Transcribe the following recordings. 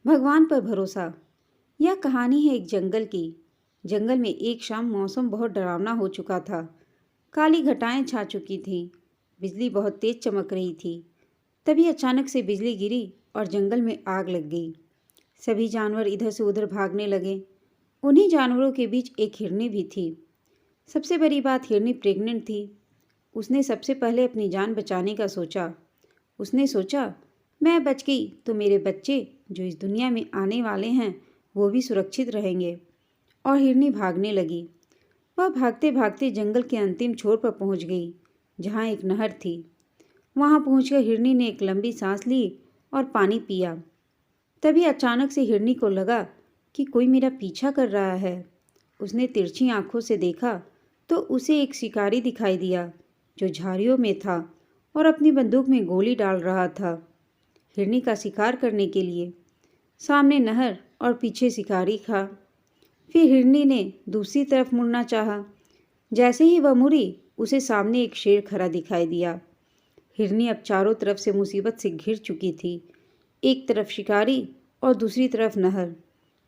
भगवान पर भरोसा। यह कहानी है एक जंगल की। जंगल में एक शाम मौसम बहुत डरावना हो चुका था। काली घटाएं छा चुकी थीं। बिजली बहुत तेज चमक रही थी। तभी अचानक से बिजली गिरी और जंगल में आग लग गई। सभी जानवर इधर से उधर भागने लगे। उन्हीं जानवरों के बीच एक हिरनी भी थी। सबसे बड़ी बात, हिरनी प्रेग्नेंट थी। उसने सबसे पहले अपनी जान बचाने का सोचा। उसने सोचा, मैं बच गई तो मेरे बच्चे जो इस दुनिया में आने वाले हैं वो भी सुरक्षित रहेंगे। और हिरनी भागने लगी। वह भागते भागते जंगल के अंतिम छोर पर पहुंच गई, जहां एक नहर थी। वहां पहुंचकर हिरनी ने एक लंबी सांस ली और पानी पिया। तभी अचानक से हिरनी को लगा कि कोई मेरा पीछा कर रहा है। उसने तिरछी आंखों से देखा तो उसे एक शिकारी दिखाई दिया, जो झाड़ियों में था और अपनी बंदूक में गोली डाल रहा था, हिरनी का शिकार करने के लिए। सामने नहर और पीछे शिकारी था। फिर हिरनी ने दूसरी तरफ मुड़ना चाहा। जैसे ही वह मुड़ी, उसे सामने एक शेर खड़ा दिखाई दिया। हिरनी अब चारों तरफ से मुसीबत से घिर चुकी थी। एक तरफ शिकारी और दूसरी तरफ नहर,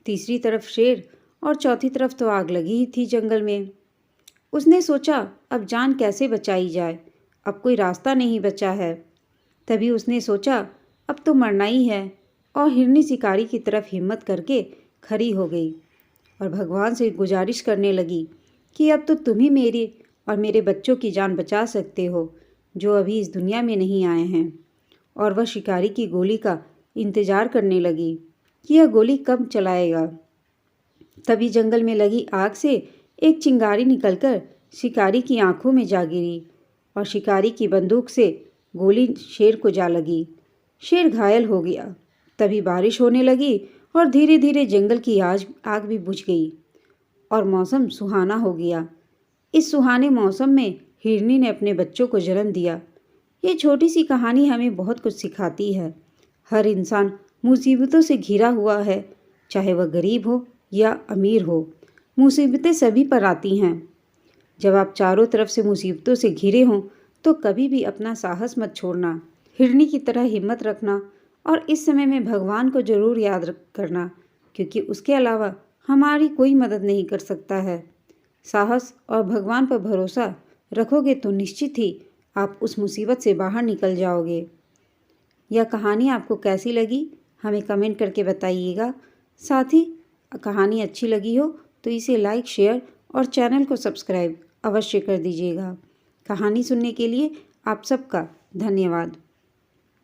तीसरी तरफ शेर और चौथी तरफ तो आग लगी ही थी जंगल में। उसने सोचा, अब जान कैसे बचाई जाए, अब कोई रास्ता नहीं बचा है। तभी उसने सोचा, अब तो मरना ही है। और हिरनी शिकारी की तरफ हिम्मत करके खड़ी हो गई और भगवान से गुजारिश करने लगी कि अब तो तुम ही मेरी और मेरे बच्चों की जान बचा सकते हो, जो अभी इस दुनिया में नहीं आए हैं। और वह शिकारी की गोली का इंतज़ार करने लगी कि यह गोली कब चलाएगा। तभी जंगल में लगी आग से एक चिंगारी निकलकर शिकारी की आंखों में जा गिरी और शिकारी की बंदूक से गोली शेर को जा लगी। शेर घायल हो गया। तभी बारिश होने लगी और धीरे धीरे जंगल की आग भी बुझ गई और मौसम सुहाना हो गया। इस सुहाने मौसम में हिरनी ने अपने बच्चों को जन्म दिया। ये छोटी सी कहानी हमें बहुत कुछ सिखाती है। हर इंसान मुसीबतों से घिरा हुआ है, चाहे वह गरीब हो या अमीर हो। मुसीबतें सभी पर आती हैं। जब आप चारों तरफ से मुसीबतों से घिरे हों तो कभी भी अपना साहस मत छोड़ना। हिरनी की तरह हिम्मत रखना और इस समय में भगवान को जरूर याद करना, क्योंकि उसके अलावा हमारी कोई मदद नहीं कर सकता है। साहस और भगवान पर भरोसा रखोगे तो निश्चित ही आप उस मुसीबत से बाहर निकल जाओगे। यह कहानी आपको कैसी लगी हमें कमेंट करके बताइएगा। साथ ही कहानी अच्छी लगी हो तो इसे लाइक, शेयर और चैनल को सब्सक्राइब अवश्य कर दीजिएगा। कहानी सुनने के लिए आप सबका धन्यवाद।